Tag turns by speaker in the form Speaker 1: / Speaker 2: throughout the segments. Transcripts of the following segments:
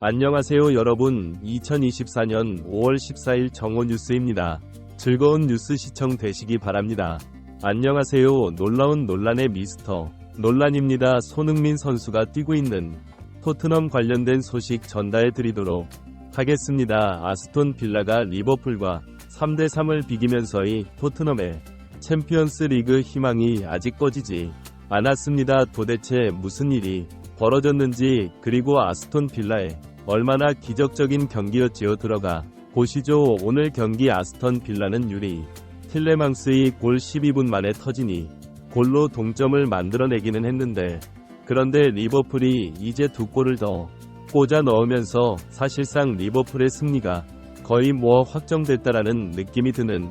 Speaker 1: 안녕하세요 여러분. 2024년 5월 14일 정오 뉴스입니다. 즐거운 뉴스 시청 되시기 바랍니다. 안녕하세요. 놀라운 논란의 미스터 논란입니다. 손흥민 선수가 뛰고 있는 토트넘 관련된 소식 전달해 드리도록 하겠습니다. 아스톤 빌라가 리버풀과 3대3을 비기면서의 토트넘의 챔피언스 리그 희망이 아직 꺼지지 않았습니다. 도대체 무슨 일이 벌어졌는지, 그리고 아스톤 빌라의 얼마나 기적적인 경기였지요. 들어가 보시죠. 오늘 경기 아스톤 빌라는 유리 틸레망스의 골 12분 만에 터지니 골로 동점을 만들어내기는 했는데, 그런데 리버풀이 이제 두 골을 더 꽂아 넣으면서 사실상 리버풀의 승리가 거의 확정됐다라는 느낌이 드는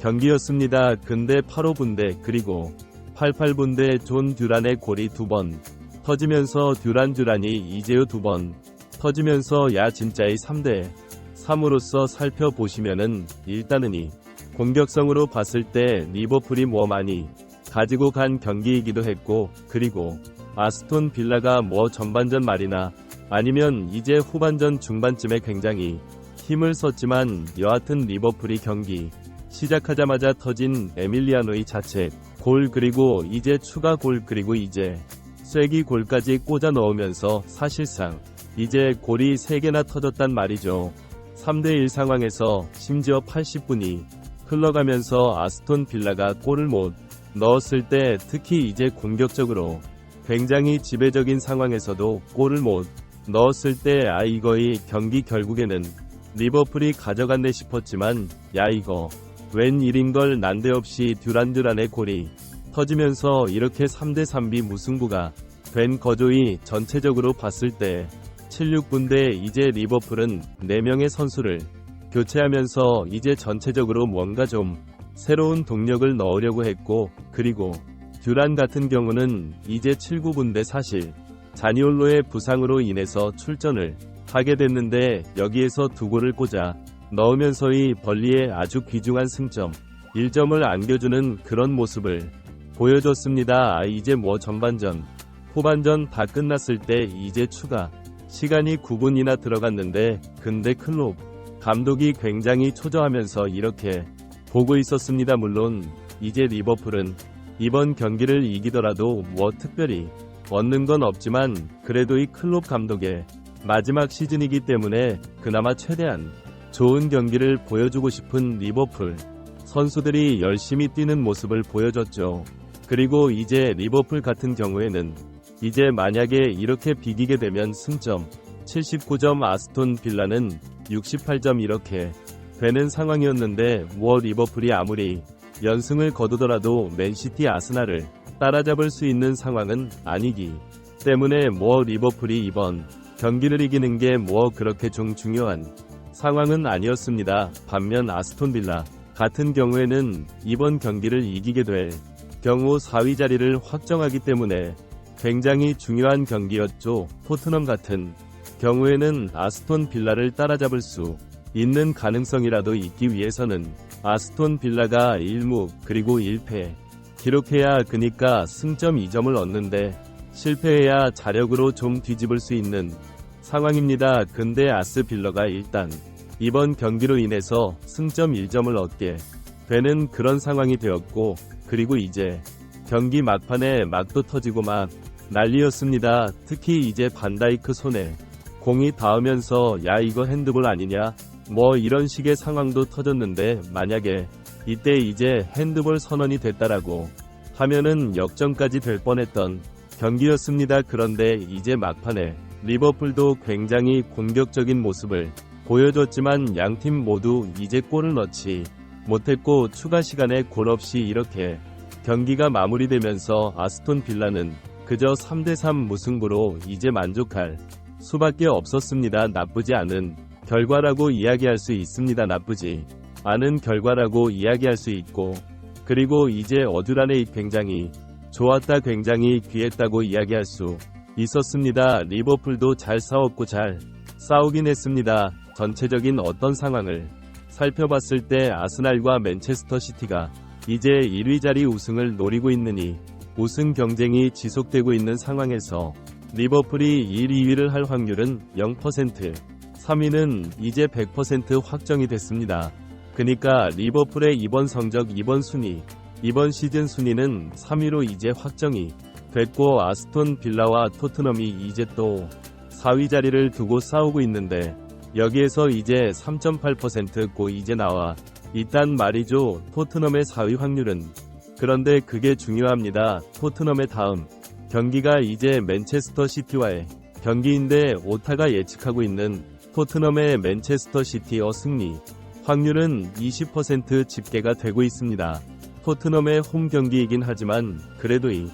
Speaker 1: 경기였습니다. 근데 85분대 그리고 88분대 존 듀란의 골이 두 번 터지면서 듀란이 이제요 두 번 터지면서 진짜의 3대3으로서 살펴보시면은 일단은 이 공격성으로 봤을 때 리버풀이 많이 가지고 간 경기이기도 했고, 그리고 아스톤 빌라가 전반전 말이나 아니면 이제 후반전 중반쯤에 굉장히 힘을 썼지만, 여하튼 리버풀이 경기 시작하자마자 터진 에밀리아노의 자책 골, 그리고 이제 추가 골, 그리고 이제 쐐기 골까지 꽂아 넣으면서 사실상 이제 골이 3개나 터졌단 말이죠. 3대1 상황에서 심지어 80분이 흘러가면서 아스톤 빌라가 골을 못 넣었을 때, 특히 이제 공격적으로 굉장히 지배적인 상황에서도 골을 못 넣었을 때 이거의 경기 결국에는 리버풀이 가져갔네 싶었지만, 이거 웬일인걸. 난데없이 듀란의 골이 터지면서 이렇게 3대3비 무승부가 된 거조이. 전체적으로 봤을 때 76분대 이제 리버풀은 4명의 선수를 교체하면서 이제 전체적으로 뭔가 좀 새로운 동력을 넣으려고 했고, 그리고 듀란 같은 경우는 이제 79분대 사실 자니올로의 부상으로 인해서 출전을 하게 됐는데, 여기에서 두 골을 꽂아 넣으면서의 벌리에 아주 귀중한 승점 1점을 안겨주는 그런 모습을 보여줬습니다. 이제 전반전 후반전 다 끝났을 때 이제 추가 시간이 9분이나 들어갔는데, 근데 클롭 감독이 굉장히 초조하면서 이렇게 보고 있었습니다. 물론 이제 리버풀은 이번 경기를 이기더라도 특별히 얻는 건 없지만, 그래도 이 클롭 감독의 마지막 시즌이기 때문에 그나마 최대한 좋은 경기를 보여주고 싶은 리버풀 선수들이 열심히 뛰는 모습을 보여줬죠. 그리고 이제 리버풀 같은 경우에는 이제 만약에 이렇게 비기게 되면 승점 79점, 아스톤 빌라는 68점 이렇게 되는 상황이었는데, 리버풀이 아무리 연승을 거두더라도 맨시티, 아스날을 따라잡을 수 있는 상황은 아니기 때문에 리버풀이 이번 경기를 이기는 게 그렇게 중요한 상황은 아니었습니다. 반면 아스톤 빌라 같은 경우에는 이번 경기를 이기게 될 경우 4위 자리를 확정하기 때문에 굉장히 중요한 경기였죠. 토트넘 같은 경우에는 아스톤 빌라를 따라잡을 수 있는 가능성이라도 있기 위해서는 아스톤 빌라가 1무 그리고 1패 기록해야, 그니까 승점 2점을 얻는데 실패해야 자력으로 좀 뒤집을 수 있는 상황입니다. 근데 아스 빌라가 일단 이번 경기로 인해서 승점 1점을 얻게 되는 그런 상황이 되었고, 그리고 이제 경기 막판에 막도 터지고 막 난리였습니다. 특히 이제 반다이크 손에 공이 닿으면서 이거 핸드볼 아니냐 이런 식의 상황도 터졌는데, 만약에 이때 이제 핸드볼 선언이 됐다라고 하면은 역전까지 될 뻔했던 경기였습니다. 그런데 이제 막판에 리버풀도 굉장히 공격적인 모습을 보여줬지만 양팀 모두 이제 골을 넣지 못했고, 추가 시간에 골 없이 이렇게 경기가 마무리되면서 아스톤 빌라는 그저 3대3 무승부로 이제 만족할 수밖에 없었습니다. 나쁘지 않은 결과라고 이야기할 수 있습니다. 나쁘지 않은 결과라고 이야기할 수 있고, 그리고 이제 듀란의 굉장히 좋았다, 굉장히 귀했다고 이야기할 수 있었습니다. 리버풀도 잘 싸웠고 잘 싸우긴 했습니다. 전체적인 어떤 상황을 살펴봤을 때 아스날과 맨체스터 시티가 이제 1위 자리 우승을 노리고 있느니 우승 경쟁이 지속되고 있는 상황에서 리버풀이 1, 2위를 할 확률은 0%, 3위는 이제 100% 확정이 됐습니다. 그니까 리버풀의 이번 성적, 이번 순위, 이번 시즌 순위는 3위로 이제 확정이 됐고, 아스톤 빌라와 토트넘이 이제 또 4위 자리를 두고 싸우고 있는데, 여기에서 이제 3.8%고 이제 나와 있단 말이죠. 토트넘의 4위 확률은. 그런데 그게 중요합니다. 토트넘의 다음 경기가 이제 맨체스터 시티와의 경기인데, 오타가 예측하고 있는 토트넘의 맨체스터 시티의 승리 확률은 20% 집계가 되고 있습니다. 토트넘의 홈 경기이긴 하지만 그래도 이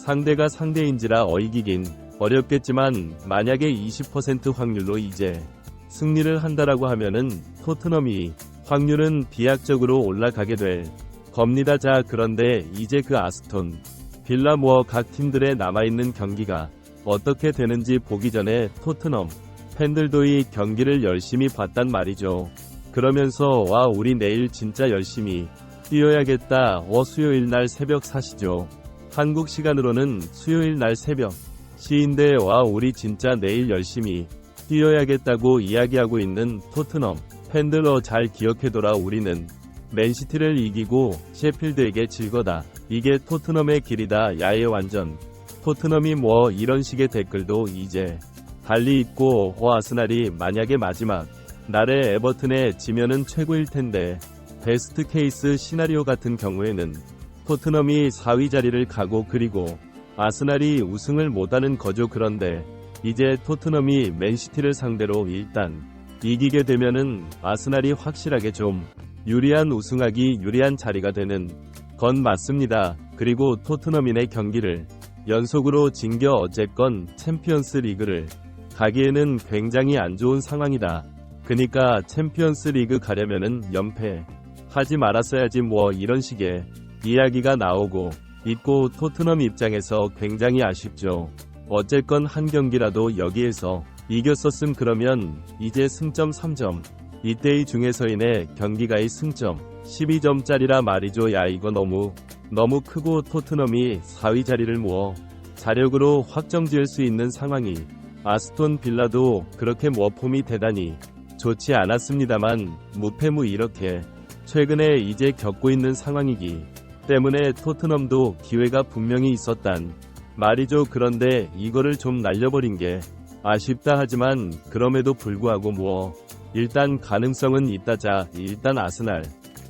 Speaker 1: 상대가 상대인지라 이기긴 어렵겠지만, 만약에 20% 확률로 이제 승리를 한다라고 하면은 토트넘이 확률은 비약적으로 올라가게 될 겁니다. 자, 그런데 이제 그 아스톤 빌라 각 팀들의 남아있는 경기가 어떻게 되는지 보기 전에 토트넘 팬들도 이 경기를 열심히 봤단 말이죠. 그러면서 우리 내일 진짜 열심히 뛰어야겠다. 수요일 날 새벽 4시죠. 한국 시간으로는 수요일 날 새벽 시인데 우리 진짜 내일 열심히 뛰어야겠다고 이야기하고 있는 토트넘 팬들, 잘 기억해둬라. 우리는 맨시티를 이기고 셰필드에게 질 거다. 이게 토트넘의 길이다. 야예 완전. 토트넘이 이런 식의 댓글도 이제 달리 있고, 아스날이 만약에 마지막 날에 에버튼에 지면은 최고일 텐데, 베스트 케이스 시나리오 같은 경우에는 토트넘이 4위 자리를 가고, 그리고 아스날이 우승을 못하는 거죠. 그런데 이제 토트넘이 맨시티를 상대로 일단 이기게 되면은 아스날이 확실하게 좀 유리한, 우승하기 유리한 자리가 되는 건 맞습니다. 그리고 토트넘인의 경기를 연속으로 징겨 어쨌건 챔피언스 리그를 가기에는 굉장히 안 좋은 상황이다. 그니까 챔피언스 리그 가려면은 연패 하지 말았어야지, 이런 식의 이야기가 나오고 있고, 토트넘 입장에서 굉장히 아쉽죠. 어쨌건 한 경기라도 여기에서 이겼었음. 그러면 이제 승점 3점, 이때의 중에서인의 경기가의 승점 12점짜리라 말이죠. 야, 이거 너무 크고, 토트넘이 4위 자리를 자력으로 확정지을 수 있는 상황이, 아스톤 빌라도 그렇게 폼이 대단히 좋지 않았습니다만 무패무 이렇게 최근에 이제 겪고 있는 상황이기 때문에 토트넘도 기회가 분명히 있었단 말이죠. 그런데 이거를 좀 날려버린 게 아쉽다. 하지만 그럼에도 불구하고 일단 가능성은 있다. 자, 일단 아스날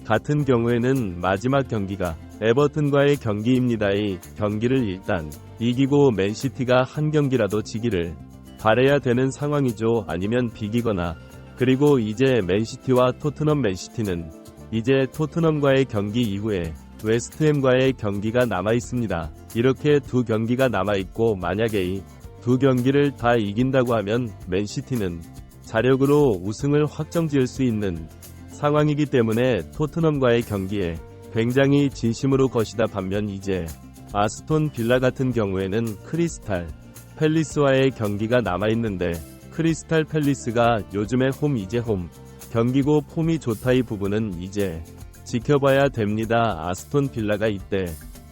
Speaker 1: 같은 경우에는 마지막 경기가 에버튼과의 경기입니다. 이 경기를 일단 이기고 맨시티가 한 경기라도 지기를 바라야 되는 상황이죠. 아니면 비기거나. 그리고 이제 맨시티와 토트넘, 맨시티는 이제 토트넘과의 경기 이후에 웨스트햄과의 경기가 남아있습니다. 이렇게 두 경기가 남아있고, 만약에 이 두 경기를 다 이긴다고 하면 맨시티는 자력으로 우승을 확정지을 수 있는 상황이기 때문에 토트넘과의 경기에 굉장히 진심으로 것이다. 반면 이제 아스톤 빌라 같은 경우에는 크리스탈 팰리스와의 경기가 남아있는데, 크리스탈 팰리스가 요즘에 이제 홈 경기고 폼이 좋다. 이 부분은 이제 지켜봐야 됩니다. 아스톤 빌라가 이때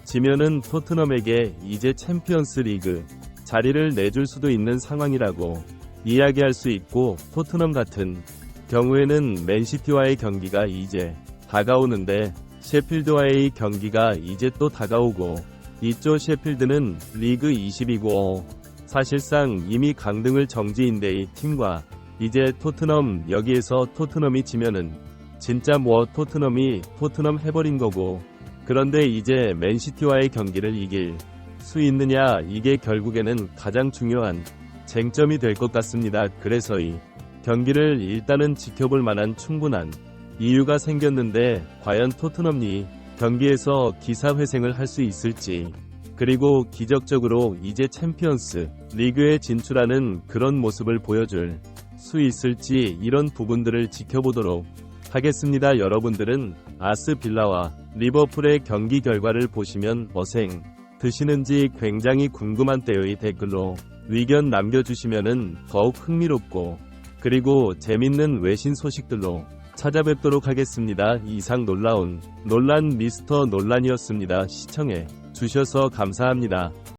Speaker 1: 지면은 토트넘에게 이제 챔피언스 리그 자리를 내줄 수도 있는 상황이라고 이야기할 수 있고, 토트넘 같은 경우에는 맨시티와의 경기가 이제 다가오는데, 셰필드와의 경기가 이제 또 다가오고, 이쪽 셰필드는 리그 20이고 사실상 이미 강등을 정지인데, 이 팀과 이제 토트넘, 여기에서 토트넘이 지면은 진짜 토트넘 해버린 거고, 그런데 이제 맨시티와의 경기를 이길 수 있느냐, 이게 결국에는 가장 중요한 쟁점이 될 것 같습니다. 그래서 이 경기를 일단은 지켜볼 만한 충분한 이유가 생겼는데, 과연 토트넘이 경기에서 기사회생을 할 수 있을지, 그리고 기적적으로 이제 챔피언스 리그에 진출하는 그런 모습을 보여줄 수 있을지, 이런 부분들을 지켜보도록 하겠습니다. 여러분들은 아스 빌라와 리버풀의 경기 결과를 보시면 어생 드시는지 굉장히 궁금한 때의 댓글로 의견 남겨주시면 더욱 흥미롭고, 그리고 재밌는 외신 소식들로 찾아뵙도록 하겠습니다. 이상 놀란 미스터 논란이었습니다. 시청해 주셔서 감사합니다.